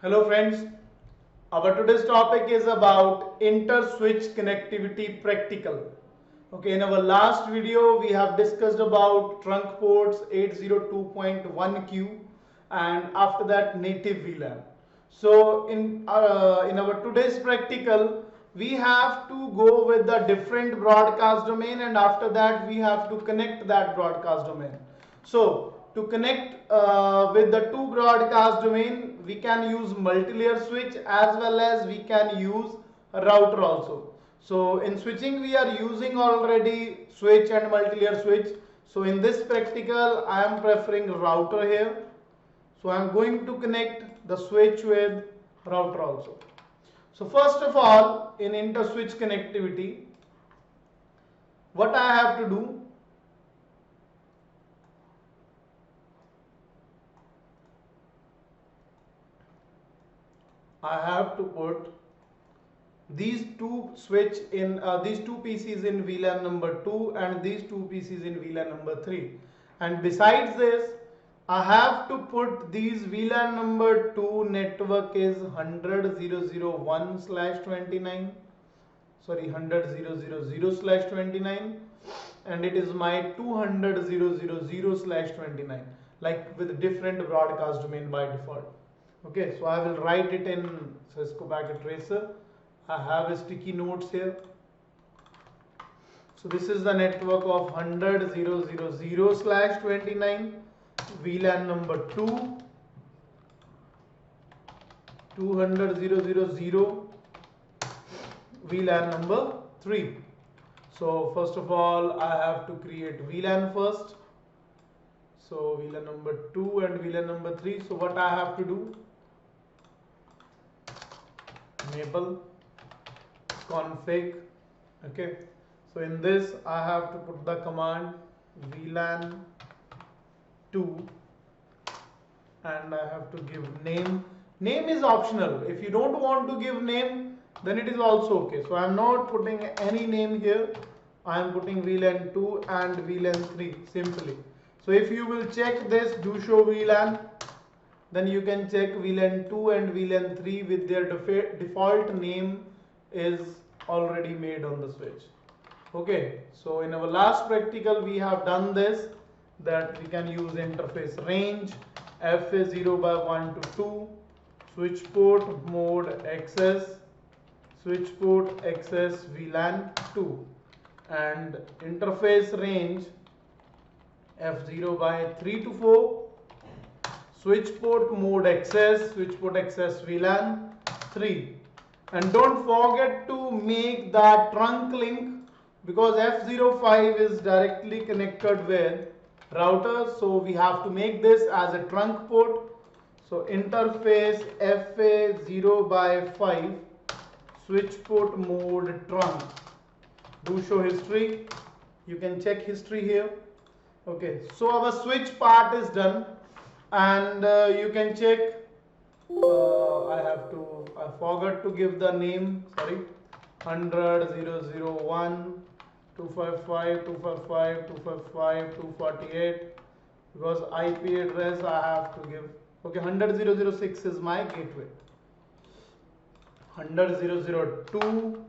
Hello friends, our today's topic is about inter-switch connectivity practical. Okay, in our last video we have discussed about trunk ports 802.1q and after that native VLAN. So in our today's practical we have to go with the different broadcast domain and after that we have to connect that broadcast domain. So to connect with the two broadcast domain, we can use multi-layer switch as well as we can use a router also. So in switching we are using already switch and multi-layer switch. So in this practical I am preferring router here. So I am going to connect the switch with router also. So first of all, in inter-switch connectivity, what I have to do, I have to put these two PCs in VLAN number 2 and these two PCs in VLAN number 3. And besides this, I have to put these VLAN number 2 network is 100.0.0.1/29. Sorry, 100.0.0.0/29 and it is my 200.0.0.0/29, like with different broadcast domain by default. Okay, so I will write it in Cisco Packet Tracer. I have a sticky notes here. So this is the network of 100.0.0.0/29, VLAN number 2, 200.0.0.0, VLAN number 3. So first of all I have to create VLAN first. So VLAN number 2 and VLAN number 3. So what I have to do, enable config. Okay, so in this I have to put the command VLAN 2 and I have to give name. Name is optional. If you don't want to give name, then it is also okay. So I am not putting any name here. I am putting VLAN 2 and VLAN 3 simply. So if you will check this do show VLAN, then you can check VLAN 2 and VLAN 3 with their default name is already made on the switch. Okay, so in our last practical we have done this, that we can use interface range, FA 0/1 to 2, switch port mode access, switch port access VLAN 2 and interface range F0/3 to 4, switch port mode access, switch port access VLAN 3. And don't forget to make that trunk link because F05 is directly connected with router, so we have to make this as a trunk port. So interface FA 0/5 switch port mode trunk. Do show history. You can check history here. Okay, so our switch part is done and you can check. I forgot to give the name, sorry, 100.0.0.1, 255, 255, 255, 248 because IP address I have to give. Okay, 100.0.0.6 is my gateway. 100.0.0.2,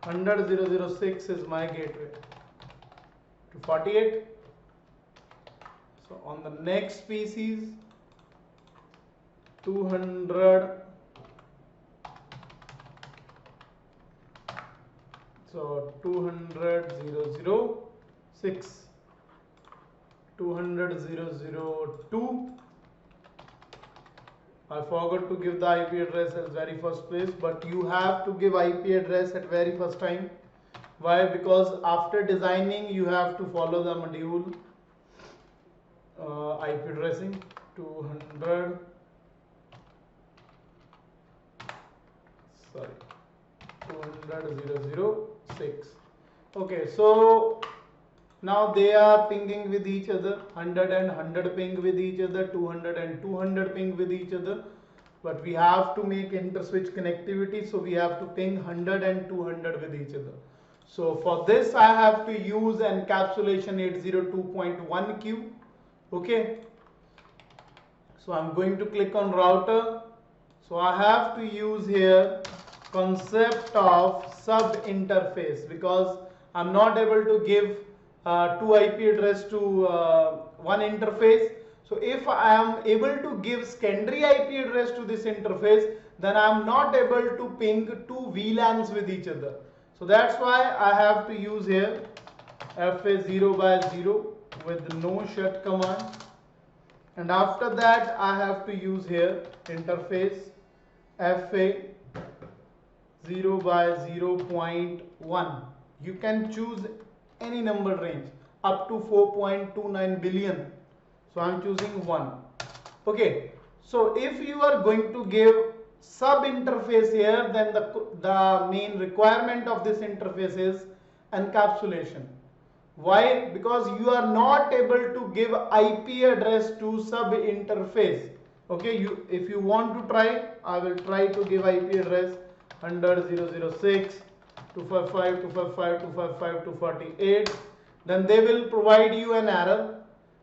100.0.0.6 is my gateway. 248. So on the next PCs, 200. So 200.0.0.6, 200.0.0.2. I forgot to give the IP address as very first place, but you have to give IP address at very first time. Why? Because after designing you have to follow the module IP addressing. 200.0.0.6. Okay, so now they are pinging with each other, 100 and 100 ping with each other, 200 and 200 ping with each other, but we have to make inter-switch connectivity, so we have to ping 100 and 200 with each other. So for this I have to use encapsulation 802.1q. Okay, so I'm going to click on router So I have to use here concept of sub interface because I'm not able to give two IP address to one interface. So if I am able to give secondary IP address to this interface, then I am not able to ping two VLANs with each other. So that's why I have to use here FA0/0 with no shut command, and after that I have to use here interface FA0/0.1. You can choose any number range up to 4.29 billion. So I'm choosing 1. Okay. So if you are going to give sub interface here, then the main requirement of this interface is encapsulation. Why? Because you are not able to give IP address to sub interface. Okay, if you want to try, I will try to give IP address 100.0.0.6, 255, 255, 255, 248. Then they will provide you an error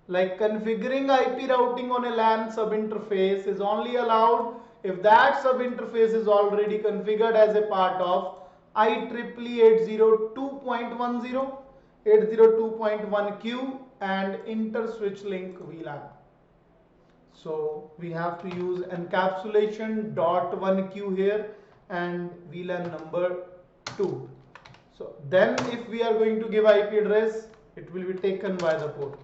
like configuring IP routing on a LAN sub interface is only allowed if that sub interface is already configured as a part of IEEE 802.10, 802.1q and inter-switch link VLAN. So we have to use encapsulation .1q here and VLAN number 2. So then if we are going to give IP address, it will be taken by the port.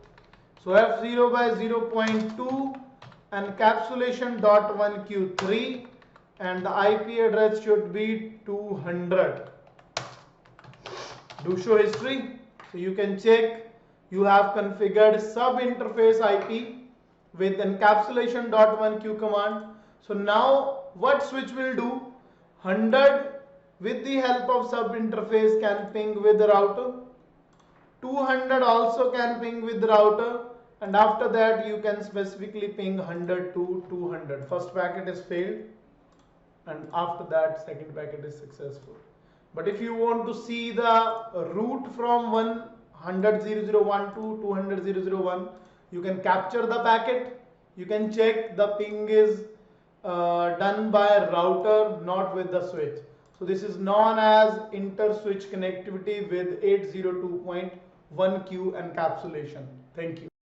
So F0/0.2 encapsulation .1q3 and the IP address should be 200. Do show history. So you can check you have configured sub interface IP with encapsulation .1q command. So now what switch will do? 100 with the help of sub interface can ping with the router. 200 also can ping with the router, and after that you can specifically ping 100 to 200. First packet is failed and after that second packet is successful. But if you want to see the route from 100.0.0.1 to 200.0.0.1, you can capture the packet. You can check the ping is done by a router, not with the switch. So this is known as inter-switch connectivity with 802.1q encapsulation. Thank you.